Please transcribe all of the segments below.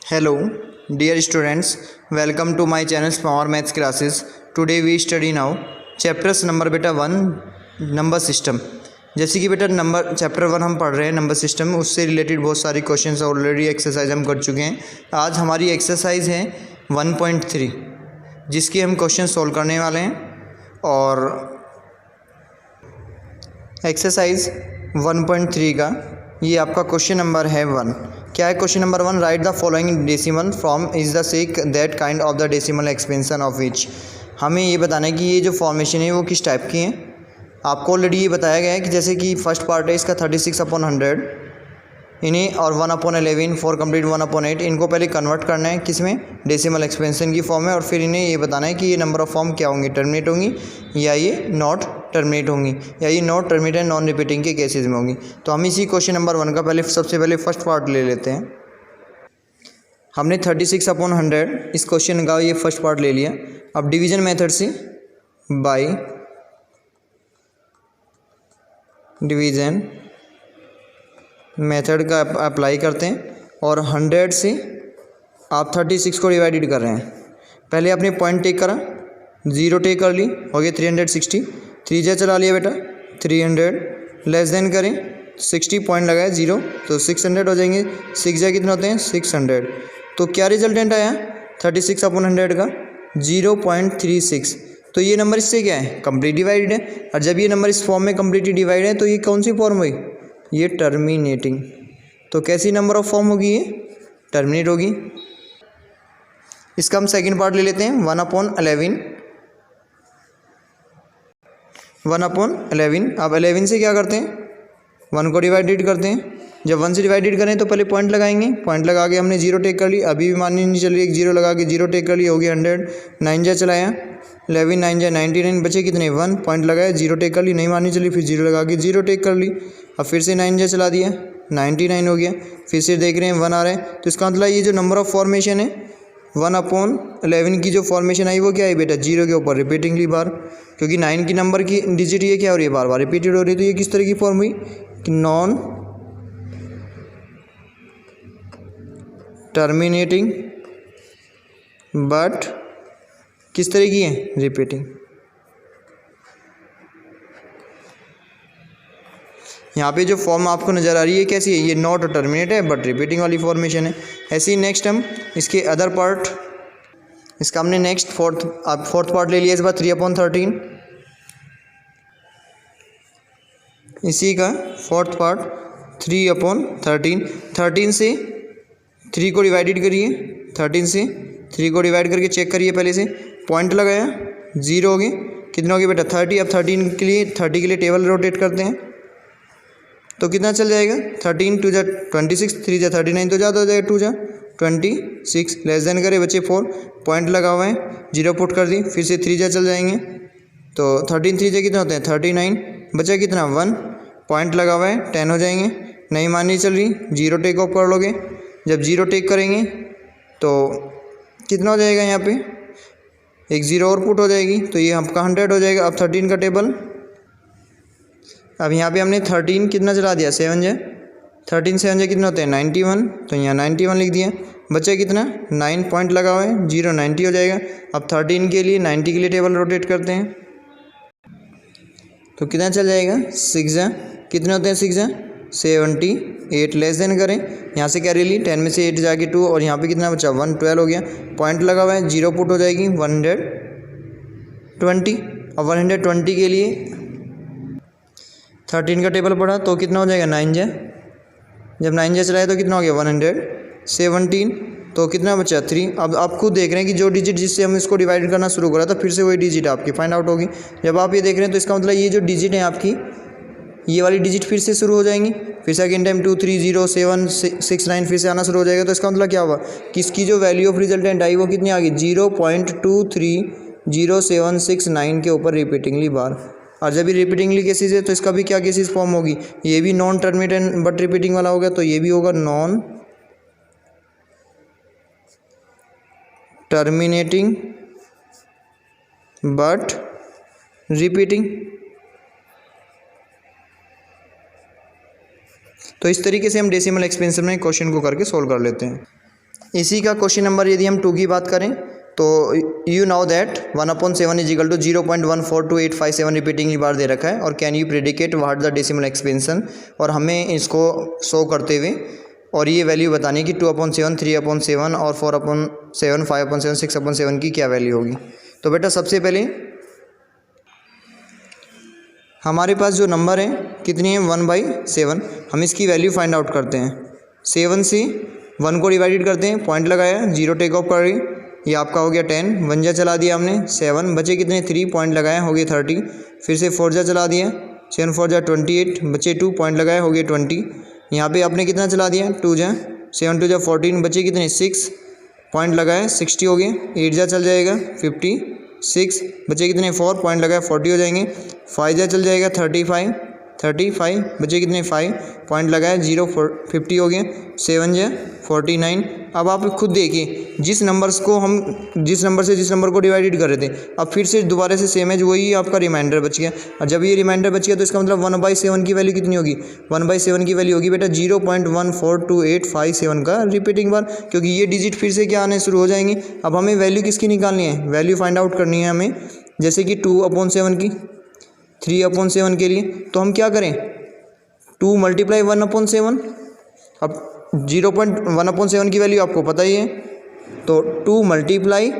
Hello, dear students. Welcome to my channel Power Maths Classes. Today we study now chapters number बेटा 1 number system. जैसे कि बेटा number chapter 1 हम पढ़ रहे हैं नंबर सिस्टम, उससे रिलेटेड बहुत सारी क्वेश्चंस ऑलरेडी एक्सरसाइज हम कर चुके हैं। आज हमारी एक्सरसाइज है 1.3 जिसकी हम क्वेश्चन सॉल्व करने वाले हैं। और एक्सरसाइज 1.3 का ये आपका क्वेश्चन नंबर है 1। क्या है question number 1? Right the following decimal from is the sake that kind of the decimal expansion of which. हमें ये बताना है कि ये जो फॉर्मेशन है वो किस टाइप की है। आपको ऑलरेडी ये बताया गया है कि जैसे कि फर्स्ट पार्ट है इसका 36/100 इन्हें और 1/11 4 कंप्लीट 1/8 इनको पहले कन्वर्ट करना है किसमें, डेसिमल एक्सपेंशन की फॉर्म में। और फिर इन्हें ये बताना है कि ये नंबर ऑफ फॉर्म क्या होंगी, टर्मिनेट होंगी या ये नॉट टर्मिनेट होंगी या ये not terminate and non repeating के केसेस में होंगी। तो हम इसी क्वेश्चन नंबर 1 का सबसे पहले फर्स्ट पार्ट ले लेते हैं। हमने 36/100 इस क्वेश्चन का ये फर्स्ट पार्ट ले लिया। अब डिवीजन मेथड से बाय डिवीजन मेथड का अप्लाई करते हैं और 100 से आप 36 को डिवाइडेड कर रहे हैं। पहले आपने पॉइंट टेक करा, 0 टेक कर ली, हो गया 360। 3 जा चला लिया बेटा 300, लेस देन करें 60 पॉइंट लगाए 0 तो 600 हो जाएंगे। 6 जा कितने होते हैं 600। तो क्या रिजल्टेंट आया 36/100 का 0.36। तो ये नंबर इससे क्या है, कंप्लीट डिवाइडेड है। और जब ये नंबर इस फॉर्म में कंप्लीटली डिवाइड है तो ये कौन सी फॉर्म हुई, ये टर्मिनेटिंग। तो कैसी नंबर ऑफ फॉर्म होगी, ये टर्मिनेट होगी। इसका हम सेकंड पार्ट ले लेते हैं 1/11। 1/11। अब 11 से क्या करते हैं, 1 को डिवाइडेड करते हैं। जब 1 से डिवाइडेड करें तो पहले पॉइंट लगाएंगे, पॉइंट लगा के हमने 0 टेक कर ली, अभी भी माननी नहीं चल रही, एक 0 लगा के 0 टेक कर लिया, हो गया 100। 9 जा चलाया 11, 9 जा 99, बचे कितने 1, पॉइंट लगाया 0 टेक कर ली, नहीं माननी चली, फिर 0 लगा के 0 टेक कर ली। अब फिर से 9 जा चला दिया 99 हो गया, फिर से देख रहे हैं 1 आ रहा है। तो इसका मतलब ये जो नंबर ऑफ फॉर्मेशन है 1/11 की जो फॉर्मेशन आई वो क्या है बेटा, 0 के ऊपर रिपीटिंगली बार, क्योंकि 9 की नंबर की डिजिट ये क्या हो रही है, बार बार रिपीटेड हो रही है। तो ये किस तरह की फॉर्म हुई कि नॉन टर्मिनेटिंग बट किस तरह की है, रिपीटिंग। यहाँ पे जो फॉर्म आपको नज़र आ रही है कैसी है, ये नॉट टर्मिनेट है बट रिपीटिंग वाली फॉर्मेशन है। ऐसे ही नेक्स्ट हम इसके अदर पार्ट, इसका हमने नेक्स्ट फोर्थ पार्ट ले लिया इस बार 3/13। इसी का फोर्थ पार्ट 3/13। 13 से 3 को डिवाइडेड करिए, 13 से 3 को डिवाइड करके चेक करिए, पहले से पॉइंट लगाया 0 हो गए, कितना हो गया बेटा 30। अब 30 के लिए टेबल रोटेट करते हैं तो कितना चल जाएगा 13 2 जा 26, 3 जा 39 तो ज़्यादा हो जाएगा, 2 जा 26, लेस देन करे बच्चे 4, पॉइंट लगा हुआ है 0 पुट कर दी, फिर से 3 जा चल जाएंगे तो 13 3 जा कितना होते हैं 39, बचा कितना 1, पॉइंट लगा हुआ है 10 हो जाएंगे, नहीं माननी चल रही 0 टेक ऑफ कर लोगे। जब 0 टेक करेंगे तो कितना हो जाएगा, यहाँ पे एक 0 और पुट हो जाएगी तो ये आपका 100 हो जाएगा। अब 13 का टेबल, अब यहाँ पे हमने 13 कितना चला दिया 7 जा, 13 7 जा कितना होते हैं 91, तो यहाँ 91 लिख दिया, बचा कितना 9, पॉइंट लगा हुआ है 0, 90 हो जाएगा। अब 13 के लिए 90 के लिए टेबल रोटेट करते हैं तो कितना चल जाएगा 6 जा, कितने होते हैं 6 जा 78, लेस देन करें, यहाँ से कैरी ली 10 में से 8 जाके 2 और यहाँ पे कितना बचा 112 हो गया, पॉइंट लगा हुआ है 0 पुट हो जाएगी 120। और 120 के लिए 13 का टेबल पढ़ा तो कितना हो जाएगा 9 जा, जब 9 जा चलाए तो कितना हो गया 117, तो कितना बचा 3। अब आप खुद देख रहे हैं कि जो डिजिट जिससे हम इसको डिवाइड करना शुरू करा था फिर से वही डिजिट आपकी फाइंड आउट होगी। जब आप ये देख रहे हैं तो इसका मतलब ये जो डिजिट है आपकी, ये वाली डिजिट फिर से शुरू हो जाएंगी, फिर सेकेंड टाइम 2 3 0 7 6 9 फिर से आना शुरू हो जाएगा। तो इसका मतलब क्या हुआ कि इसकी जो वैल्यू ऑफ रिजल्टेंट आई वो कितनी आ गई 0.230769 के ऊपर रिपीटिंगली बार। और जब भी रिपीटिंगली केसेस है तो इसका भी क्या केसेस फॉर्म होगी, ये भी नॉन टर्मिनेट बट रिपीटिंग वाला होगा, तो ये भी होगा नॉन टर्मिनेटिंग बट रिपीटिंग। तो इस तरीके से हम डेसिमल एक्सपेंशन में क्वेश्चन को करके सोल्व कर लेते हैं। इसी का क्वेश्चन नंबर यदि हम 2 की बात करें तो you now that 1/7 is equal to 0.142857 repeatingly bar दे रखा है और can you predicate what the decimal expansion, और हमें इसको शो करते हुए और ये वैल्यू बतानी है कि 2/7, 3/7 और 4/7, 5/7, 6/7 की क्या वैल्यू होगी। तो बेटा सबसे पहले हमारे पास जो नंबर है कितनी है 1/7, हम इसकी वैल्यू फाइंड आउट करते हैं। 7 से 1 को डिवाइडेड करते हैं, पॉइंट लगाया, 0 टेक ऑफ कर रही, ये आपका हो गया 10, 1 जा चला दिया हमने 7, बचे कितने 3, पॉइंट लगाया हो गए 30, फिर से 4 जा चला दिया, 7 4 जा 28, बचे 2, पॉइंट लगाया हो गए 20, यहाँ पे आपने कितना चला दिया 2 जा, 7 2 जा 14, बचे कितने 6, पॉइंट लगाया 60 हो गए, 8 जा चल जाएगा 56, बचे कितने 4, पॉइंट लगाया 40 हो जाएंगे, 5 जा चल जाएगा 35, बचे कितने 5, पॉइंट लगाया 0 50 हो गए, 7 जा 49। अब आप खुद देखिए जिस नंबर से जिस नंबर को डिवाइडेड कर रहे थे, अब फिर से दोबारा से सेम है, वही आपका रिमाइंडर बच गया, और जब ये रिमाइंडर बच गया तो इसका मतलब 1/7 की वैल्यू कितनी होगी, 1/7 की वैल्यू होगी बेटा 0.142857 का रिपीटिंग बार, क्योंकि ये डिजिट फिर से क्या आने शुरू हो जाएंगे। अब हमें वैल्यू किसकी निकालनी है, वैल्यू फाइंड आउट करनी है हमें, जैसे कि 2/7 की, 3/7 के लिए तो हम क्या करें 2 × 1/7, अब 0.1/7 की वैल्यू आपको पता ही है, तो 2 ×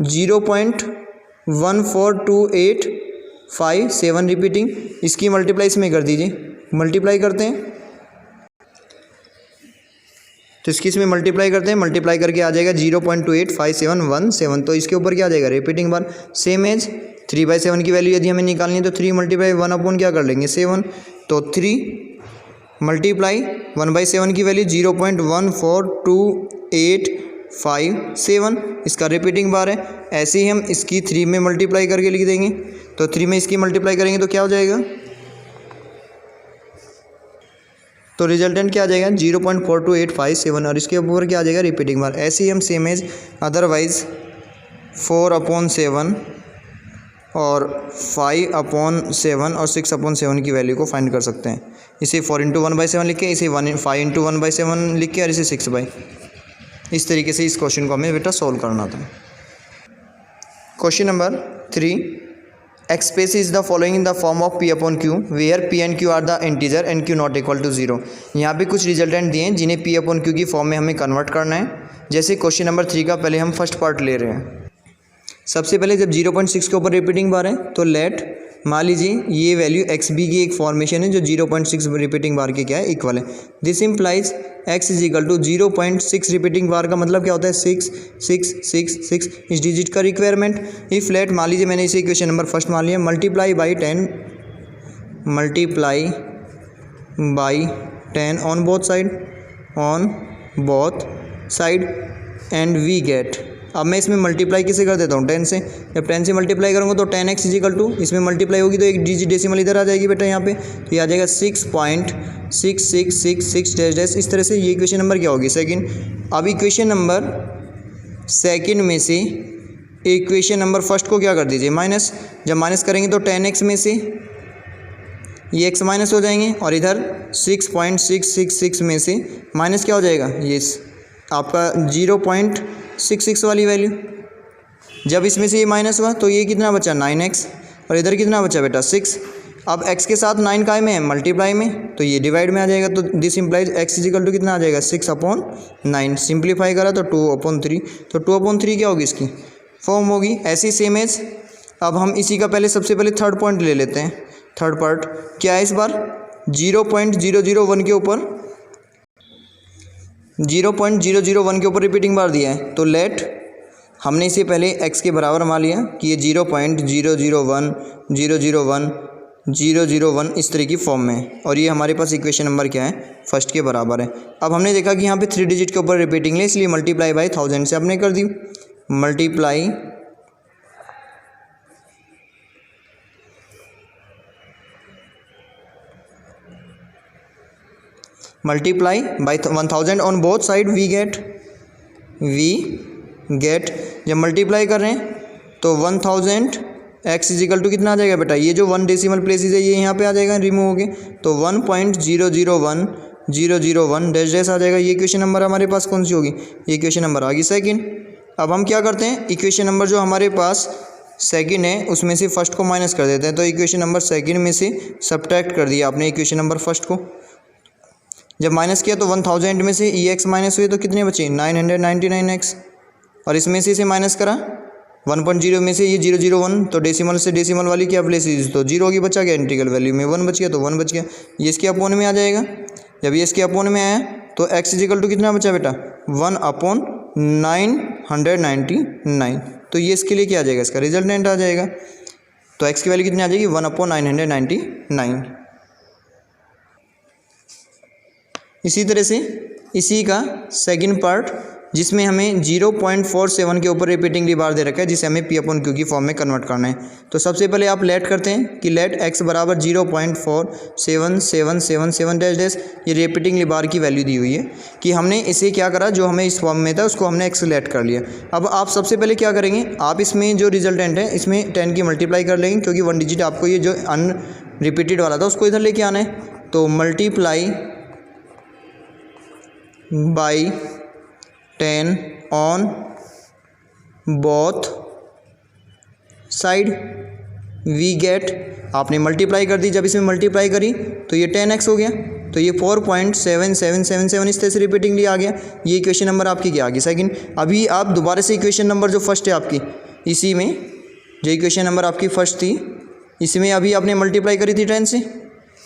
0.142857 रिपीटिंग, इसकी मल्टीप्लाई इसमें कर दीजिए, मल्टीप्लाई करते हैं तो इसकी इसमें मल्टीप्लाई करते हैं, मल्टीप्लाई करके आ जाएगा 0.285717, तो इसके ऊपर क्या आ जाएगा रिपीटिंग बार, सेम एज 3/7 की वैल्यू यदि हमें निकालनी है तो 3 × 1 क्या कर लेंगे 7, तो 3 × 1/7 की वैल्यू 0.142857, इसका रिपीटिंग बार है। ऐसे ही हम इसकी 3 में मल्टीप्लाई करके लिख देंगे, तो 3 में इसकी मल्टीप्लाई करेंगे तो क्या हो जाएगा, तो रिजल्टेंट क्या आ जाएगा 0.4287, और इसके ऊपर क्या आ जाएगा रिपीटिंग बार। ऐसे ही हम सेम एज अदरवाइज 4/7 और 5/7 और 6/7 की वैल्यू को फाइंड कर सकते हैं। इसे 4 × 1/7 लिख के, इसे 5 × 1/7 लिख के, और इसे 6/, इस तरीके से इस क्वेश्चन को हमें बेटा सॉल्व करना था। Question number 3, express is the following in the form of P/Q where P and Q are the integer and Q not equal to 0। यहाँ पे कुछ रिजल्टेंट दिए हैं जिन्हें P/Q की फॉर्म में हमें कन्वर्ट करना है। जैसे क्वेश्चन नंबर 3 का पहले हम फर्स्ट पार्ट ले रहे हैं। सबसे पहले जब 0.6 के ऊपर रिपीटिंग बार है तो लेट, मान लीजिए ये वैल्यू XB की एक फॉर्मेशन है जो 0.6 रिपीटिंग बार के क्या है इक्वल है। This implies X is equal to 0.6 repeating bar का मतलब क्या होता है 6 6 6 6 इस डिजिट का रिक्वायरमेंट। इफ लेट, मान लीजिए मैंने इसे इक्वेशन नंबर फर्स्ट मान लिया, multiply by 10 on both side and we get. अब मैं इसमें मल्टीप्लाई किसे कर देता हूँ 10 से, जब 10 से मल्टीप्लाई करूँगा तो 10x इज इक्वल टू, इसमें मल्टीप्लाई होगी तो एक डिजिट डेसिमल इधर आ जाएगी बेटा यहाँ पे, तो ये आ जाएगा 6.6666 इस तरह से। ये इक्वेशन नंबर क्या होगी सेकंड। अब इक्वेशन नंबर सेकंड में से इक्वेशन नंबर फर्स्ट को क्या कर दीजिए माइनस, जब माइनस करेंगे तो 10x में से ये x माइनस हो जाएंगे, और इधर 6.666 में से माइनस क्या हो जाएगा ये आपका 0.66 वाली वैल्यू। जब इसमें से ये माइनस हुआ तो ये कितना बचा 9x, और इधर कितना बचा बेटा 6। अब x के साथ 9 काय में है मल्टीप्लाई में, तो ये डिवाइड में आ जाएगा, तो this implies x is equal to कितना आ जाएगा 6/9। सिंप्लीफाई करा तो 2/3, तो 2/3 क्या होगी इसकी फॉर्म होगी। ऐसी सेम एज अब हम इसी का सबसे पहले थर्ड पॉइंट ले लेते हैं। थर्ड पार्ट क्या है इस बार 0.001 के ऊपर 0.001 के ऊपर रिपीटिंग बार दिया है, तो लेट हमने इसे पहले x के बराबर मान लिया कि ये 0.001 इस तरह की फॉर्म में, और ये हमारे पास इक्वेशन नंबर क्या है फर्स्ट के बराबर है। अब हमने देखा कि यहाँ पे 3 डिजिट के ऊपर रिपीटिंग है, इसलिए मल्टीप्लाई बाई 1000 से हमने कर दी। Multiply by 1000 on both side we get. जब मल्टीप्लाई कर रहे हैं तो 1000 x इज इक्वल टू कितना आ जाएगा बेटा, ये जो 1 डेसिमल प्लेसेस है ये यहाँ पे आ जाएगा रिमूव हो गए, तो 001 डैश डैश आ जाएगा। ये इक्वेशन नंबर हमारे पास कौन सी होगी, ये इक्वेशन नंबर आ गई सेकंड। अब हम क्या करते हैं, इक्वेशन नंबर जो हमारे पास सेकंड है उसमें से फर्स्ट को माइनस कर देते हैं। तो इक्वेशन नंबर सेकंड में से सब्ट्रैक्ट कर दिया आपने इक्वेशन नंबर फर्स्ट को। जब माइनस किया तो 1000 में से EX माइनस हुए तो कितने बचे 999X, और इसमें से इसे माइनस करा 1.0 में से ये 001, तो डेसिमल से डेसिमल वाली क्या प्लेस तो 0 की बचा गया, इंटीग्रल वैल्यू में 1 बच गया तो 1 बच गया। ये इसके अपोन में आ जाएगा। जब ये इसके अपोन में आया तो x इजिकल टू कितना बचा बेटा 1/999। तो ये इसके लिए क्या आ जाएगा, इसका रिजल्टेंट आ जाएगा। तो x की वैल्यू कितनी आ जाएगी 1/999। इसी तरह से इसी का सेकंड पार्ट जिसमें हमें 0.47 के ऊपर रिपीटिंगली बार दे रखा है, जिसे हमें P/Q की फॉर्म में कन्वर्ट करना है। तो सबसे पहले आप लेट करते हैं कि लेट x बराबर 0.4777 डैश डैश, ये रिपीटिंगली बार की वैल्यू दी हुई है कि हमने इसे क्या करा, जो हमें इस फॉर्म में था उसको हमने x लेट कर लिया। अब आप सबसे पहले क्या करेंगे, आप इसमें जो रिजल्टेंट है इसमें 10 की मल्टीप्लाई कर लेंगे, क्योंकि 1 डिजिट आपको ये जो अनरिपीटेड वाला था उसको इधर लेके आना है। तो multiply by 10 on both side we get, आपने मल्टीप्लाई कर दी। जब इसमें मल्टीप्लाई करी तो ये 10x हो गया, तो ये 4.7777 इस तरह से रिपीटिंगली आ गया। ये इक्वेशन नंबर आपकी क्या आ गई सेकंड। अभी आप दोबारा से इक्वेशन नंबर जो फर्स्ट है आपकी, इसी में जो इक्वेशन नंबर आपकी फर्स्ट थी इसमें अभी आपने मल्टीप्लाई करी थी 10 से।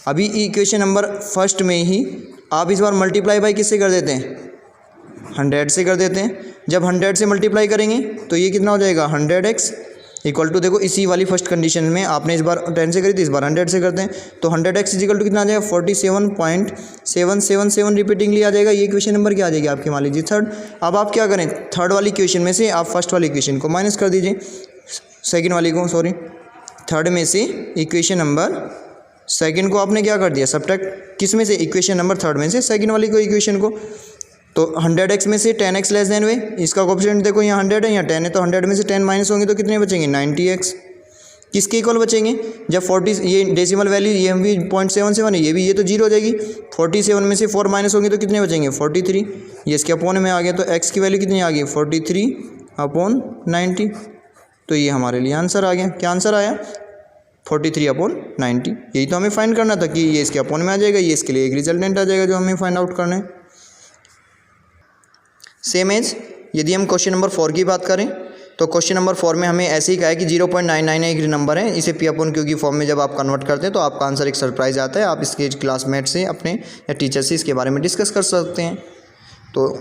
अभी इक्वेशन नंबर फर्स्ट में ही आप इस बार मल्टीप्लाई बाई किससे कर देते हैं 100 से कर देते हैं। जब 100 से मल्टीप्लाई करेंगे तो ये कितना हो जाएगा 100x इक्वल टू, देखो इसी वाली फर्स्ट कंडीशन में आपने इस बार 10 से करी थी, इस बार 100 से करते हैं तो 100x इक्वल टू कितना आ जाएगा 47.777 रिपीटिंगली आ जाएगा। ये इक्वेशन नंबर क्या आ जाएगी आपकी, मान लीजिए थर्ड। अब आप क्या करें, थर्ड वाली इक्वेशन में से आप फर्स्ट वाली इक्वेशन को माइनस कर दीजिए, सेकेंड वाली को, सॉरी थर्ड में से इक्वेशन नंबर सेकेंड को आपने क्या कर दिया सब्ट्रैक्ट, किस में से, इक्वेशन नंबर थर्ड में से सेकेंड वाली को इक्वेशन को। तो 100x में से 10x लेस देन हुए, इसका कोएफिशिएंट देखो यहाँ 100 है यहाँ 10 है, तो 100 में से 10 माइनस होंगे तो कितने बचेंगे 90x। किसके इक्वल बचेंगे, जब 40 ये डेसिमल वैल्यू ये भी 0.77 है, ये भी, ये तो 0 हो जाएगी। 47 में से 4 माइनस होंगे तो कितने बचेंगे 43, ये इसके अपोन में आ गया। तो x की वैल्यू कितनी आ गई 43/90। तो ये हमारे लिए आंसर आ गया। क्या आंसर आया 43/90। यही तो हमें फाइंड करना था कि ये इसके अपोन में आ जाएगा, ये इसके लिए एक रिजल्टेंट आ जाएगा जो हमें फाइंड आउट करना है। सेम एज यदि हम क्वेश्चन नंबर 4 की बात करें तो क्वेश्चन नंबर 4 में हमें ऐसे ही कहा है कि 0.99 एक नंबर है, इसे P/Q की फॉर्म में जब आप कन्वर्ट करते हैं तो आपका आंसर एक सरप्राइज आता है। आप इसके क्लासमेट से अपने या टीचर से इसके बारे में डिस्कस कर सकते हैं। तो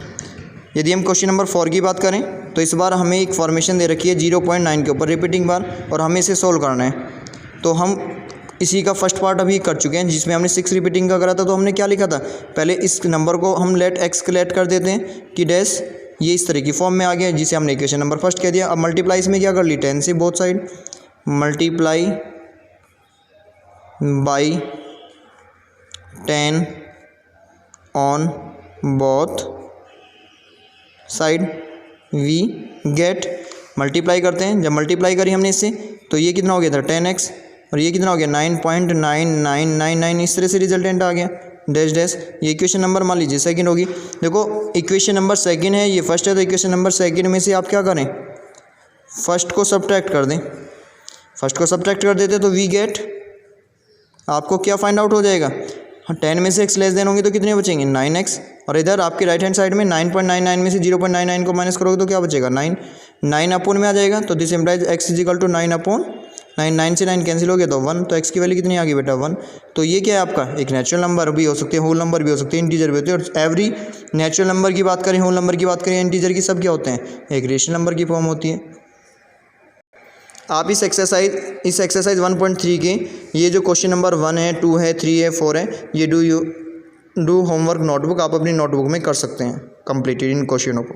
यदि हम क्वेश्चन नंबर 4 की बात करें तो इस बार हमें एक फॉर्मेशन दे रखी है 0.9 के ऊपर रिपीटिंग बार, और हमें इसे सोल्व करना है। तो हम इसी का फर्स्ट पार्ट अभी कर चुके हैं जिसमें हमने 6 रिपीटिंग का करा था। तो हमने क्या लिखा था, पहले इस नंबर को हम लेट x लेट कर देते हैं कि डैश, ये इस तरह की फॉर्म में आ गया जिसे हमने इक्वेशन नंबर फर्स्ट कह दिया। अब मल्टीप्लाई इसमें क्या कर ली 10 से both side, multiply by 10 on both side we get, multiply करते हैं। जब मल्टीप्लाई करी हमने इससे तो ये कितना हो गया था 10x, और ये कितना हो गया 9.9999, इस तरह से रिजल्टेंट आ गया डैश डैश। ये इक्वेशन नंबर मान लीजिए सेकंड होगी। देखो इक्वेशन नंबर सेकंड है, ये फर्स्ट है, तो इक्वेशन नंबर सेकंड में से आप क्या करें फर्स्ट को सब्ट्रैक्ट कर दें। फर्स्ट को सब्ट्रैक्ट कर देते तो वी गेट, आपको क्या फाइंड आउट हो जाएगा 10 में से x लेस देन होंगे तो कितने बचेंगे 9x, और इधर आपके राइट हैंड साइड में 9.99 में से 0.99 को माइनस करोगे तो क्या बचेगा 9 अपोन में आ जाएगा। तो this implies x is equal to 9/9 से 9 कैंसिल हो गया तो 1, तो x की वैल्यू कितनी आ गई बेटा 1। तो ये क्या है आपका एक नेचुरल नंबर भी हो सकते हैं, होल नंबर भी हो सकते हैं, इंटीजर भी होते हैं। और एवरी नेचुरल नंबर की बात करें, होल नंबर की बात करें, इंटीजर की, सब क्या होते हैं एक रेशनल नंबर की फॉर्म होती है। आप इस एक्सरसाइज 1.3 के ये जो क्वेश्चन नंबर 1 है 2 है 3 है 4 है, ये डू होमवर्क नोटबुक आप अपनी नोटबुक में कर सकते हैं कंप्लीटेड इन क्वेश्चनों को।